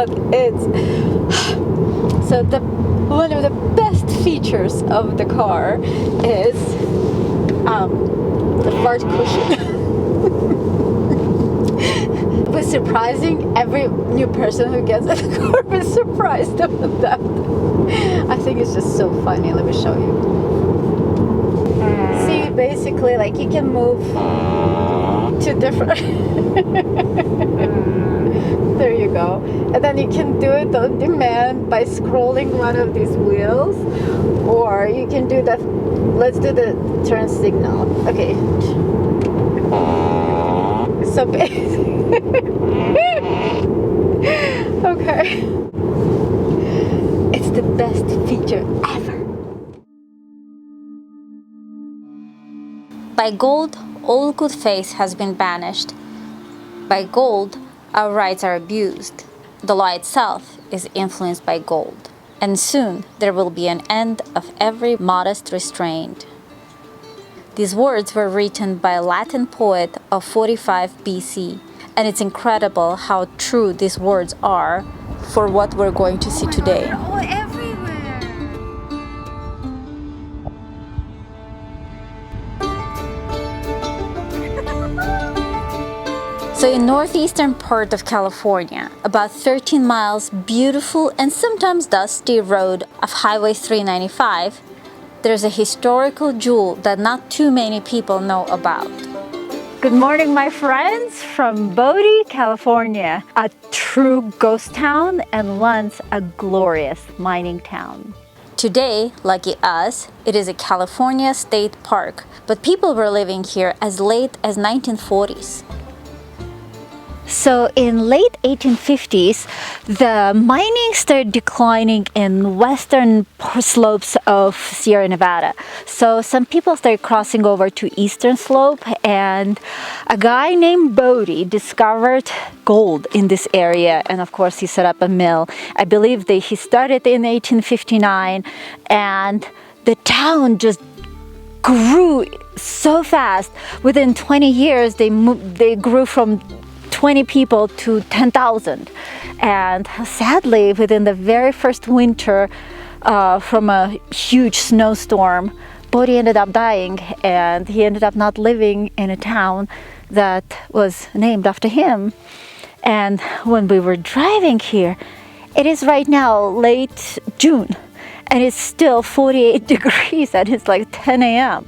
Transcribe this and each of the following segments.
but it's so one of the best features of the car is the fart cushion. It was surprising. Every new person who gets in the car is surprised about that. I think it's just so funny. Let me show you. See, basically, like you can move to different. There you go. And then you can do it on demand by scrolling one of these wheels, or you can do that. Let's do the turn signal. Okay. So basically, okay. It's the best feature ever. By gold, all good faith has been banished. By gold, our rights are abused. The law itself is influenced by gold. And soon there will be an end of every modest restraint. These words were written by a Latin poet of 45 BC, and it's incredible how true these words are for what we're going to see today. They're all everywhere. So in northeastern part of California, about 13 miles beautiful and sometimes dusty road of Highway 395, there's a historical jewel that not too many people know about. Good morning, my friends, from Bodie, California, a true ghost town and once a glorious mining town. Today, lucky us, it is a California state park, but people were living here as late as 1940s. So in late 1850s, the mining started declining in western slopes of Sierra Nevada. So some people started crossing over to eastern slope, and a guy named Bodie discovered gold in this area, and of course he set up a mill. I believe that he started in 1859, and the town just grew so fast. Within 20 years, they grew from 20 people to 10,000. And sadly, within the very first winter, from a huge snowstorm, Bodie ended up dying, and he ended up not living in a town that was named after him. And when we were driving here, it is right now late June, and it's still 48 degrees, and it's like 10 a.m.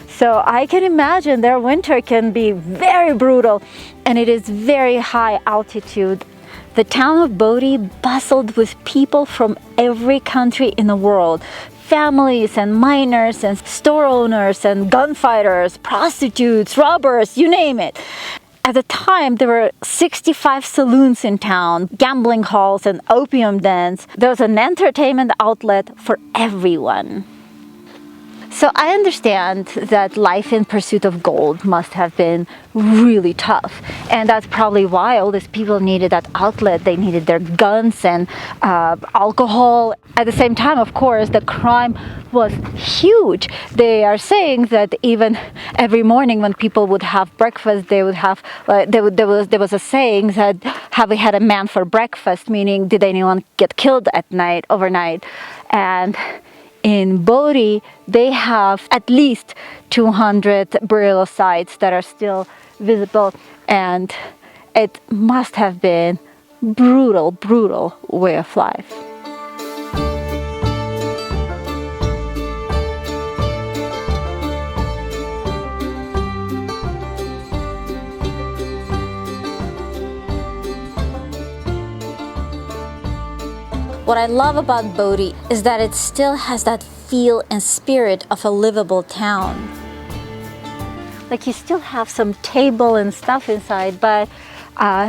So I can imagine their winter can be very brutal, and it is very high altitude. The town of Bodie bustled with people from every country in the world. Families and miners and store owners and gunfighters, prostitutes, robbers, you name it. At the time, there were 65 saloons in town, gambling halls and opium dens. There was an entertainment outlet for everyone. So I understand that life in pursuit of gold must have been really tough. And that's probably why all these people needed that outlet. They needed their guns and alcohol. At the same time, of course, the crime was huge. They are saying that even every morning when people would have breakfast, they would have, there was a saying that, have we had a man for breakfast? Meaning, did anyone get killed at night, overnight? And in Bodie, they have at least 200 burial sites that are still visible, and it must have been brutal way of life. What I love about Bodie is that it still has that feel and spirit of a livable town. Like you still have some table and stuff inside, but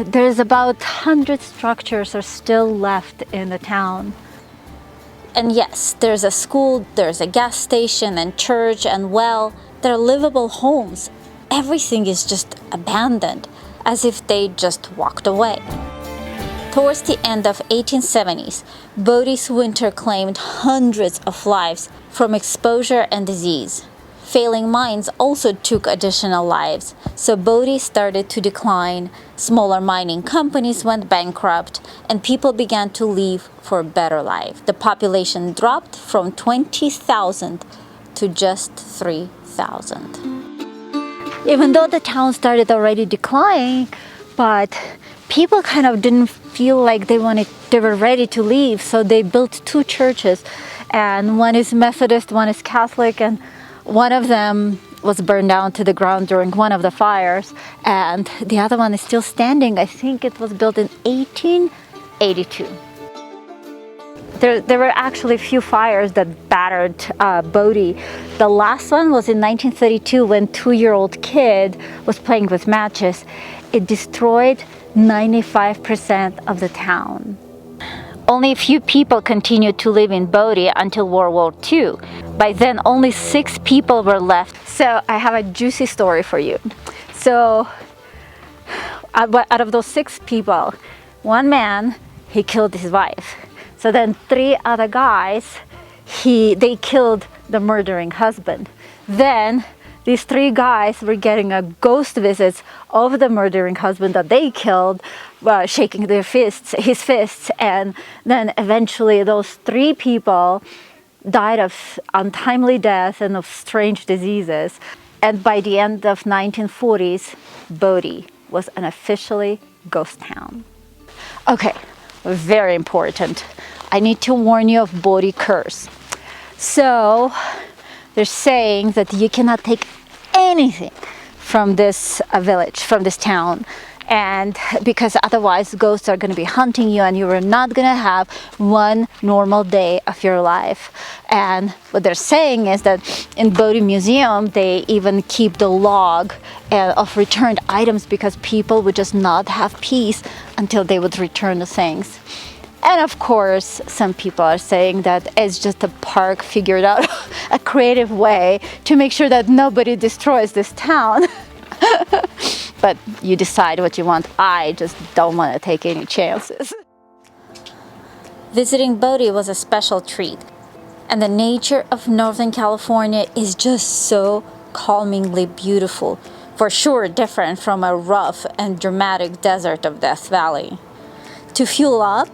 there's about 100 structures are still left in the town. And yes, there's a school, there's a gas station and church and well, they're livable homes. Everything is just abandoned, as if they just walked away. Towards the end of 1870s, Bodie's winter claimed hundreds of lives from exposure and disease. Failing mines also took additional lives, so Bodie started to decline, smaller mining companies went bankrupt, and people began to leave for a better life. The population dropped from 20,000 to just 3,000. Even though the town started already declining, but people kind of didn't feel like they were ready to leave, so they built two churches, and one is Methodist, one is Catholic, and one of them was burned down to the ground during one of the fires, and the other one is still standing. I think it was built in 1882. There were actually a few fires that battered Bodie. The last one was in 1932 when a 2-year-old kid was playing with matches. It destroyed 95% of the town. Only a few people continued to live in Bodie until World War II. By then, only 6 people were left. So I have a juicy story for you. So out of those 6 people, one man, he killed his wife. So then 3 other guys, they killed the murdering husband. Then these 3 guys were getting a ghost visits of the murdering husband that they killed, shaking his fists, and then eventually those 3 people died of untimely death and of strange diseases. And by the end of 1940s, Bodie was an officially ghost town. Okay, very important. I need to warn you of Bodie curse. So they're saying that you cannot take anything from this village, from this town, and because otherwise ghosts are going to be hunting you and you are not going to have one normal day of your life. And what they're saying is that in Bodie Museum they even keep the log of returned items because people would just not have peace until they would return the things. And of course, some people are saying that it's just a park figured out a creative way to make sure that nobody destroys this town. But you decide what you want. I just don't want to take any chances. Visiting Bodie was a special treat, and the nature of Northern California is just so calmingly beautiful, for sure different from a rough and dramatic desert of Death Valley. To fuel up,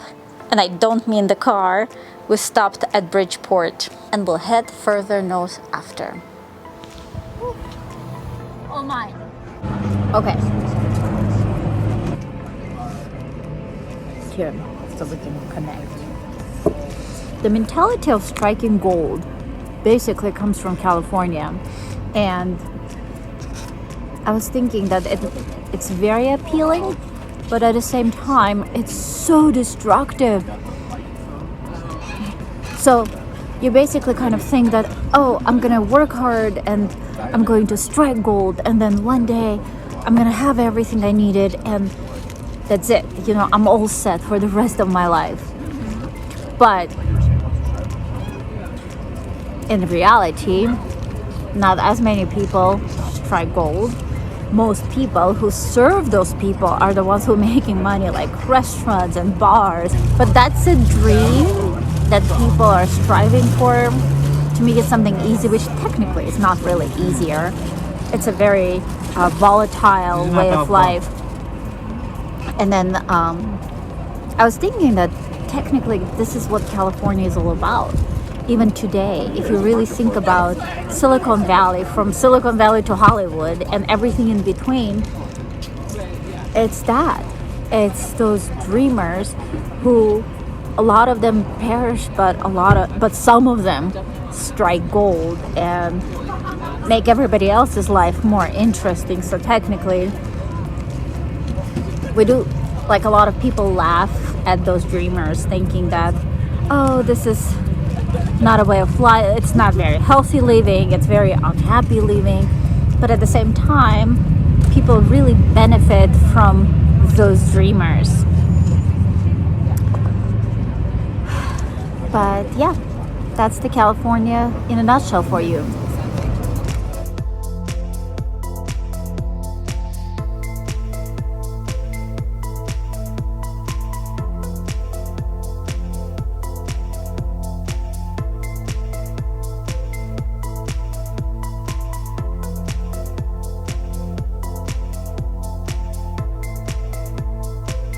and I don't mean the car, we stopped at Bridgeport and will head further north after. Oh my. Okay. Here, so we can connect. The mentality of striking gold basically comes from California, and I was thinking that it's very appealing, but at the same time it's so destructive. So you basically kind of think that, oh, I'm gonna work hard and I'm going to strike gold, and then one day I'm gonna have everything I needed and that's it. You know, I'm all set for the rest of my life. But in reality, not as many people strike gold. Most people who serve those people are the ones who are making money, like restaurants and bars. But that's a dream that people are striving for. To make it something easy, which technically is not really easier. It's a very volatile way of life. And then I was thinking that technically this is what California is all about. Even today, if you really think about Silicon Valley, from Silicon Valley to Hollywood and everything in between, it's that. It's those dreamers who, a lot of them perish, but some of them strike gold and make everybody else's life more interesting. So technically, we do, like, a lot of people laugh at those dreamers, thinking that, oh, this is not a way of life, it's not very healthy living, it's very unhappy living. But at the same time, people really benefit from those dreamers. But yeah, that's the California in a nutshell for you.